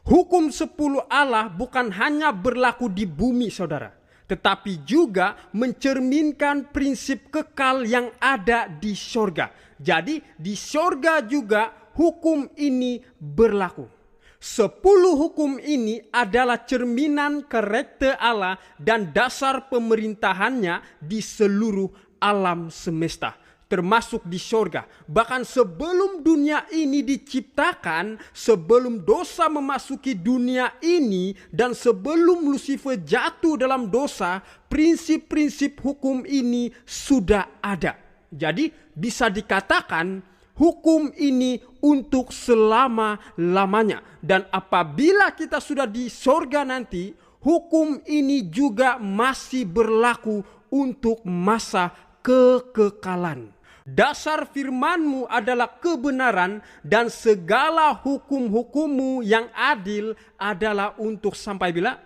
Hukum 10 Allah bukan hanya berlaku di bumi, saudara, tetapi juga mencerminkan prinsip kekal yang ada di sorga. Jadi di sorga juga hukum ini berlaku. 10 hukum ini adalah cerminan karakter Allah dan dasar pemerintahannya di seluruh alam semesta, termasuk di sorga. Bahkan sebelum dunia ini diciptakan, sebelum dosa memasuki dunia ini, dan sebelum Lucifer jatuh dalam dosa, prinsip-prinsip hukum ini sudah ada. Jadi bisa dikatakan hukum ini untuk selama-lamanya. Dan apabila kita sudah di sorga nanti, hukum ini juga masih berlaku untuk masa kekekalan. Dasar firman-Mu adalah kebenaran, dan segala hukum-hukum-Mu yang adil adalah untuk sampai bila?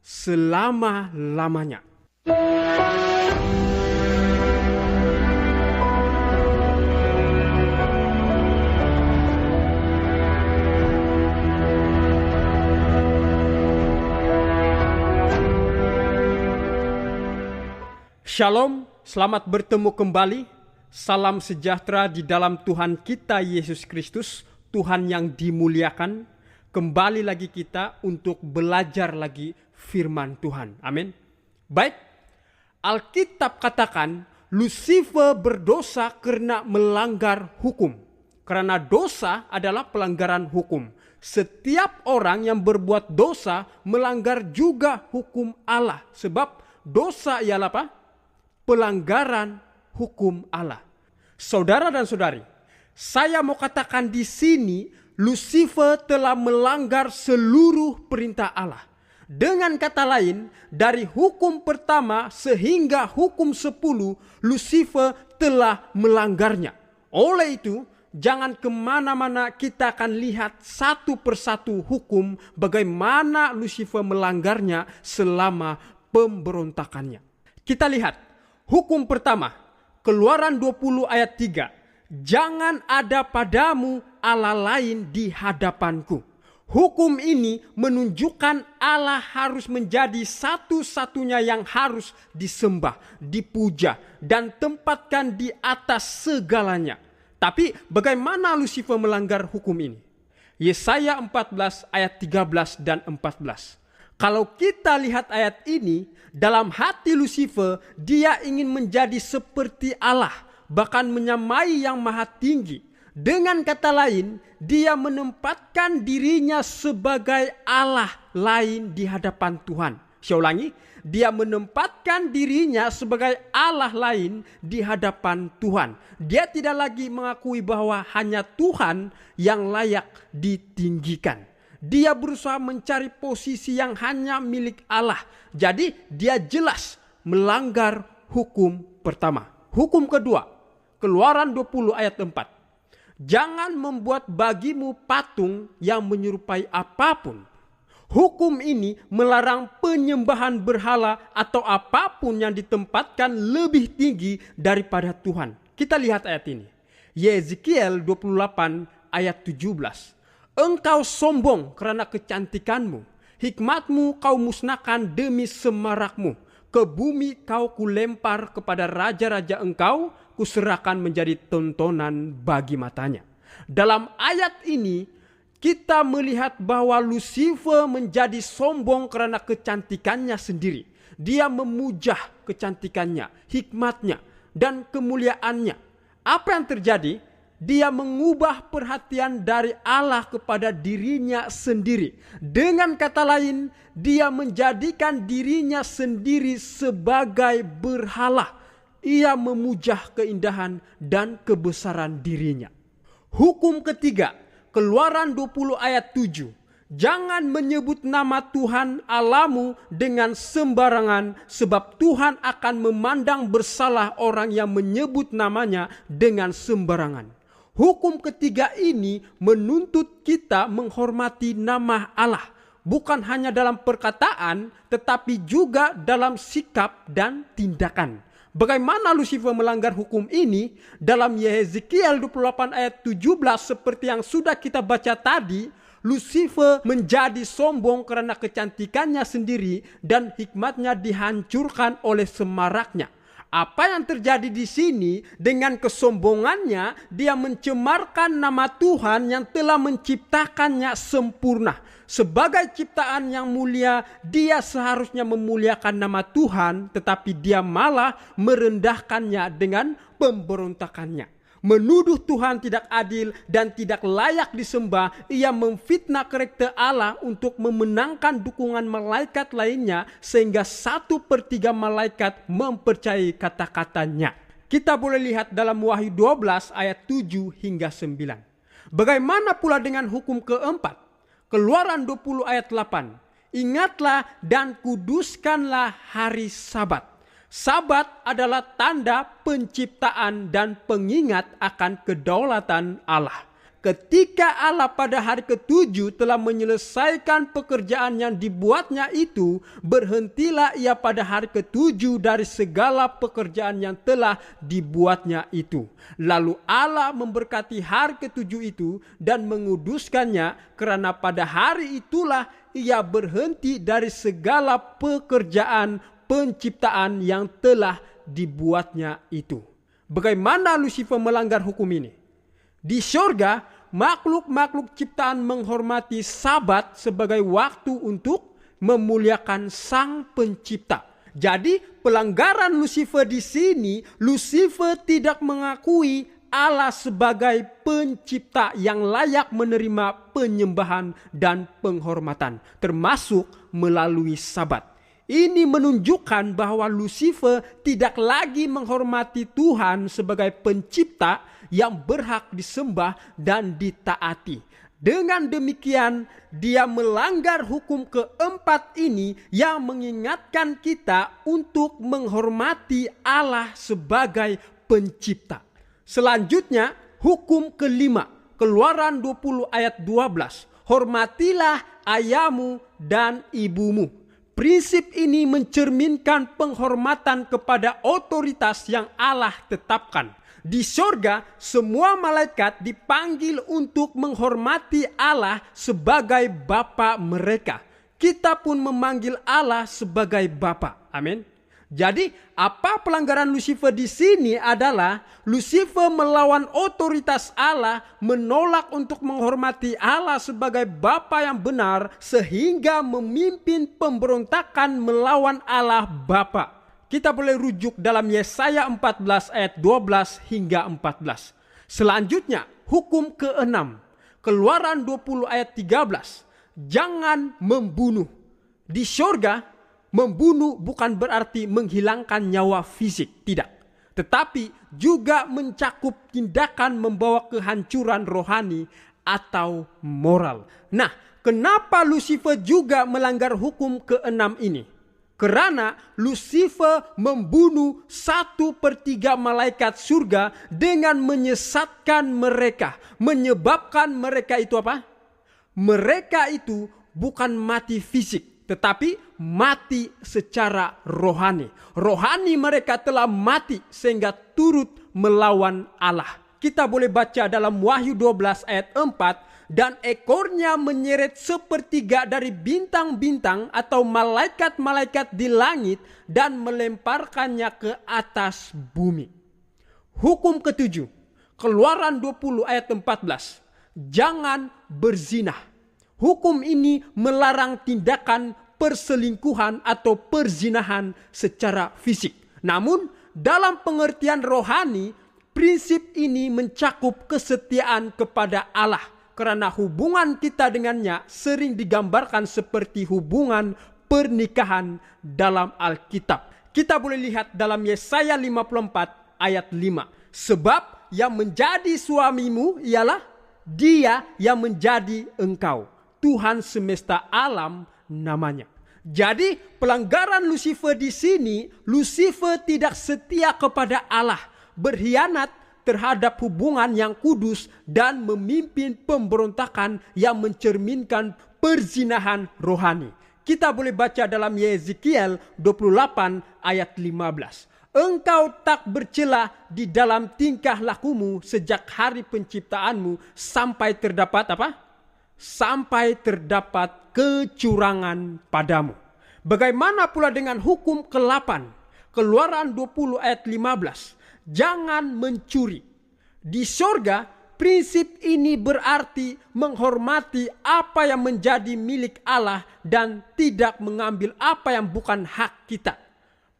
Selama-lamanya. Shalom, selamat bertemu kembali. Salam sejahtera di dalam Tuhan kita Yesus Kristus, Tuhan yang dimuliakan. Kembali lagi kita untuk belajar lagi firman Tuhan. Amin. Baik, Alkitab katakan Lucifer berdosa karena melanggar hukum. Karena dosa adalah pelanggaran hukum. Setiap orang yang berbuat dosa melanggar juga hukum Allah. Sebab dosa ialah apa? Pelanggaran hukum Allah. Saudara dan saudari, saya mau katakan di sini Lucifer telah melanggar seluruh perintah Allah. Dengan kata lain, dari hukum pertama sehingga hukum 10, Lucifer telah melanggarnya. Oleh itu, jangan kemana-mana, kita akan lihat satu persatu hukum bagaimana Lucifer melanggarnya selama pemberontakannya. Kita lihat. Hukum pertama, Keluaran 20 ayat 3. Jangan ada padamu Allah lain di hadapanku. Hukum ini menunjukkan Allah harus menjadi satu-satunya yang harus disembah, dipuja, dan tempatkan di atas segalanya. Tapi bagaimana Lucifer melanggar hukum ini? Yesaya 14 ayat 13 dan 14. Kalau kita lihat ayat ini, dalam hati Lucifer, dia ingin menjadi seperti Allah, bahkan menyamai yang maha tinggi. Dengan kata lain, dia menempatkan dirinya sebagai Allah lain di hadapan Tuhan. Saya ulangi, dia menempatkan dirinya sebagai Allah lain di hadapan Tuhan. Dia tidak lagi mengakui bahwa hanya Tuhan yang layak ditinggikan. Dia berusaha mencari posisi yang hanya milik Allah. Jadi dia jelas melanggar hukum pertama. Hukum kedua, Keluaran 20 ayat 4. Jangan membuat bagimu patung yang menyerupai apapun. Hukum ini melarang penyembahan berhala atau apapun yang ditempatkan lebih tinggi daripada Tuhan. Kita lihat ayat ini. Yeskiel 28 ayat 17. Engkau sombong karena kecantikanmu. Hikmatmu kau musnahkan demi semarakmu. Ke bumi kau kulempar kepada raja-raja engkau. Kuserahkan menjadi tontonan bagi matanya. Dalam ayat ini kita melihat bahwa Lucifer menjadi sombong karena kecantikannya sendiri. Dia memujah kecantikannya, hikmatnya, dan kemuliaannya. Apa yang terjadi? Dia mengubah perhatian dari Allah kepada dirinya sendiri. Dengan kata lain, dia menjadikan dirinya sendiri sebagai berhala. Ia memujah keindahan dan kebesaran dirinya. Hukum ketiga, Keluaran 20 ayat 7. Jangan menyebut nama Tuhan Allahmu dengan sembarangan, sebab Tuhan akan memandang bersalah orang yang menyebut namanya dengan sembarangan. Hukum ketiga ini menuntut kita menghormati nama Allah. Bukan hanya dalam perkataan, tetapi juga dalam sikap dan tindakan. Bagaimana Lucifer melanggar hukum ini? Dalam Yeskiel 28 ayat 17 seperti yang sudah kita baca tadi, Lucifer menjadi sombong karena kecantikannya sendiri dan hikmatnya dihancurkan oleh semaraknya. Apa yang terjadi di sini, dengan kesombongannya dia mencemarkan nama Tuhan yang telah menciptakannya sempurna. Sebagai ciptaan yang mulia, dia seharusnya memuliakan nama Tuhan, tetapi dia malah merendahkannya dengan pemberontakannya. Menuduh Tuhan tidak adil dan tidak layak disembah, ia memfitnah karakter Allah untuk memenangkan dukungan malaikat lainnya, sehingga 1/3 malaikat mempercayai kata-katanya. Kita boleh lihat dalam Wahyu 12 ayat 7 hingga 9. Bagaimana pula dengan hukum keempat? Keluaran 20 ayat 8. Ingatlah dan kuduskanlah hari Sabat. Sabat adalah tanda penciptaan dan pengingat akan kedaulatan Allah. Ketika Allah pada hari ke-7 telah menyelesaikan pekerjaan yang dibuatnya itu, berhentilah ia pada hari ke-7 dari segala pekerjaan yang telah dibuatnya itu. Lalu Allah memberkati hari ke-7 itu dan menguduskannya, karena pada hari itulah ia berhenti dari segala pekerjaan penciptaan yang telah dibuatnya itu. Bagaimana Lucifer melanggar hukum ini? Di surga, makhluk-makhluk ciptaan menghormati Sabat sebagai waktu untuk memuliakan Sang Pencipta. Jadi, pelanggaran Lucifer di sini, Lucifer tidak mengakui Allah sebagai pencipta yang layak menerima penyembahan dan penghormatan, termasuk melalui Sabat. Ini menunjukkan bahwa Lucifer tidak lagi menghormati Tuhan sebagai pencipta yang berhak disembah dan ditaati. Dengan demikian, dia melanggar hukum keempat ini yang mengingatkan kita untuk menghormati Allah sebagai pencipta. Selanjutnya, hukum kelima, Keluaran 20 ayat 12. Hormatilah ayahmu dan ibumu. Prinsip ini mencerminkan penghormatan kepada otoritas yang Allah tetapkan. Di surga, semua malaikat dipanggil untuk menghormati Allah sebagai Bapa mereka. Kita pun memanggil Allah sebagai Bapa. Amin. Jadi, apa pelanggaran Lucifer di sini adalah Lucifer melawan otoritas Allah, menolak untuk menghormati Allah sebagai Bapa yang benar, sehingga memimpin pemberontakan melawan Allah Bapa. Kita boleh rujuk dalam Yesaya 14 ayat 12 hingga 14. Selanjutnya, hukum keenam, Keluaran 20 ayat 13. Jangan membunuh. Di surga, membunuh bukan berarti menghilangkan nyawa fisik, tidak. Tetapi juga mencakup tindakan membawa kehancuran rohani atau moral. Nah, kenapa Lucifer juga melanggar hukum keenam ini? Karena Lucifer membunuh 1/3 malaikat surga dengan menyesatkan mereka. Menyebabkan mereka itu apa? Mereka itu bukan mati fisik, tetapi mati secara rohani. Rohani mereka telah mati sehingga turut melawan Allah. Kita boleh baca dalam Wahyu 12 ayat 4. Dan ekornya menyeret 1/3 dari bintang-bintang atau malaikat-malaikat di langit dan melemparkannya ke atas bumi. Hukum ketujuh, Keluaran 20 ayat 14. Jangan berzinah. Hukum ini melarang tindakan perselingkuhan atau perzinahan secara fisik. Namun, dalam pengertian rohani, prinsip ini mencakup kesetiaan kepada Allah. Karena hubungan kita dengannya sering digambarkan seperti hubungan pernikahan dalam Alkitab. Kita boleh lihat dalam Yesaya 54 ayat 5. Sebab yang menjadi suamimu ialah Dia yang menjadi engkau. Tuhan semesta alam namanya. Jadi pelanggaran Lucifer di sini, Lucifer tidak setia kepada Allah, berkhianat terhadap hubungan yang kudus dan memimpin pemberontakan yang mencerminkan perzinahan rohani. Kita boleh baca dalam Yeskiel 28 ayat 15. Engkau tak bercela di dalam tingkah lakumu sejak hari penciptaanmu sampai terdapat apa? sampai terdapat kecurangan padamu. Bagaimana pula dengan hukum ke-8? Keluaran 20 ayat 15. Jangan mencuri. Di sorga, prinsip ini berarti menghormati apa yang menjadi milik Allah dan tidak mengambil apa yang bukan hak kita.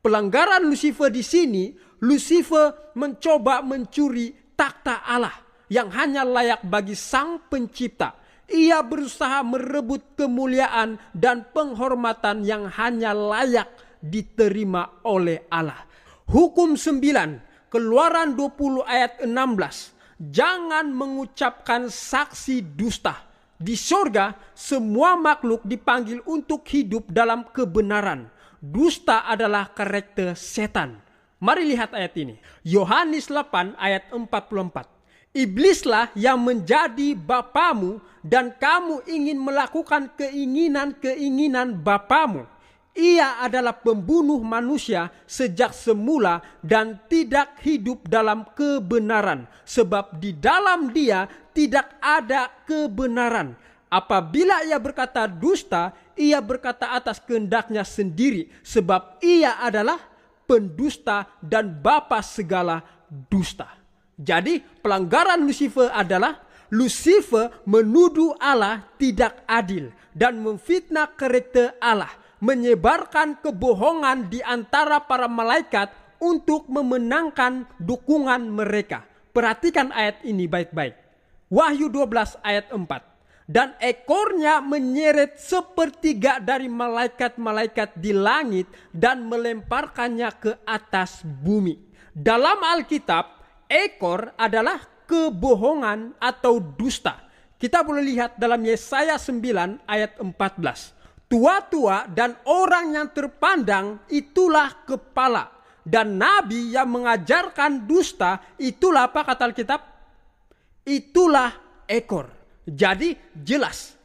Pelanggaran Lucifer di sini, Lucifer mencoba mencuri takhta Allah yang hanya layak bagi Sang Pencipta. Ia berusaha merebut kemuliaan dan penghormatan yang hanya layak diterima oleh Allah. Hukum 9, Keluaran 20 ayat 16. Jangan mengucapkan saksi dusta. Di sorga, semua makhluk dipanggil untuk hidup dalam kebenaran. Dusta adalah karakter setan. Mari lihat ayat ini. Yohanes 8 ayat 44. Iblislah yang menjadi bapamu dan kamu ingin melakukan keinginan-keinginan bapamu. Ia adalah pembunuh manusia sejak semula dan tidak hidup dalam kebenaran. Sebab di dalam dia tidak ada kebenaran. Apabila ia berkata dusta, ia berkata atas kehendaknya sendiri. Sebab ia adalah pendusta dan bapa segala dusta. Jadi pelanggaran Lucifer adalah Lucifer menuduh Allah tidak adil dan memfitnah karakter Allah, menyebarkan kebohongan di antara para malaikat untuk memenangkan dukungan mereka. Perhatikan ayat ini baik-baik. Wahyu 12 ayat 4. Dan ekornya menyeret sepertiga dari malaikat-malaikat di langit dan melemparkannya ke atas bumi. Dalam Alkitab, ekor adalah kebohongan atau dusta. Kita boleh lihat dalam Yesaya 9 ayat 14. Tua-tua dan orang yang terpandang itulah kepala. Dan nabi yang mengajarkan dusta itulah apa kata Alkitab? Itulah ekor. Jadi jelas.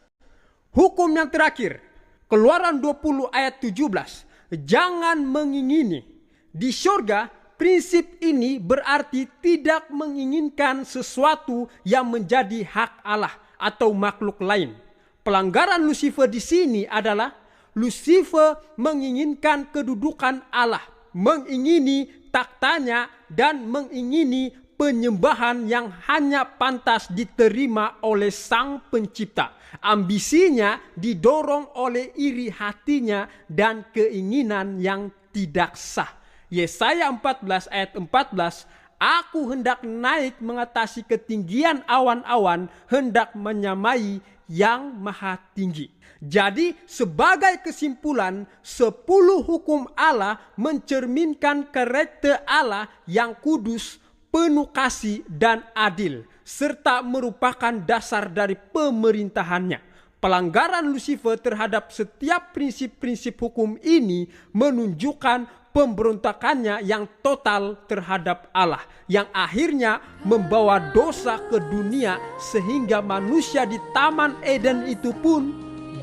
Hukum yang terakhir. Keluaran 20 ayat 17. Jangan mengingini. Di surga, prinsip ini berarti tidak menginginkan sesuatu yang menjadi hak Allah atau makhluk lain. Pelanggaran Lucifer di sini adalah Lucifer menginginkan kedudukan Allah, mengingini takhtanya dan mengingini penyembahan yang hanya pantas diterima oleh Sang Pencipta. Ambisinya didorong oleh iri hatinya dan keinginan yang tidak sah. Yesaya 14 ayat 14, aku hendak naik mengatasi ketinggian awan-awan, hendak menyamai yang maha tinggi. Jadi sebagai kesimpulan, 10 hukum Allah mencerminkan karakter Allah yang kudus, penuh kasih dan adil, serta merupakan dasar dari pemerintahannya. Pelanggaran Lucifer terhadap setiap prinsip-prinsip hukum ini menunjukkan pemberontakannya yang total terhadap Allah, yang akhirnya membawa dosa ke dunia sehingga manusia di Taman Eden itu pun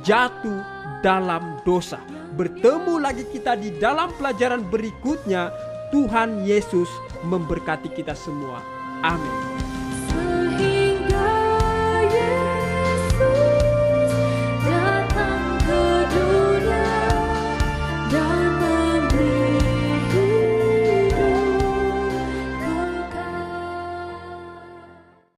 jatuh dalam dosa. Bertemu lagi kita di dalam pelajaran berikutnya. Tuhan Yesus memberkati kita semua. Amin.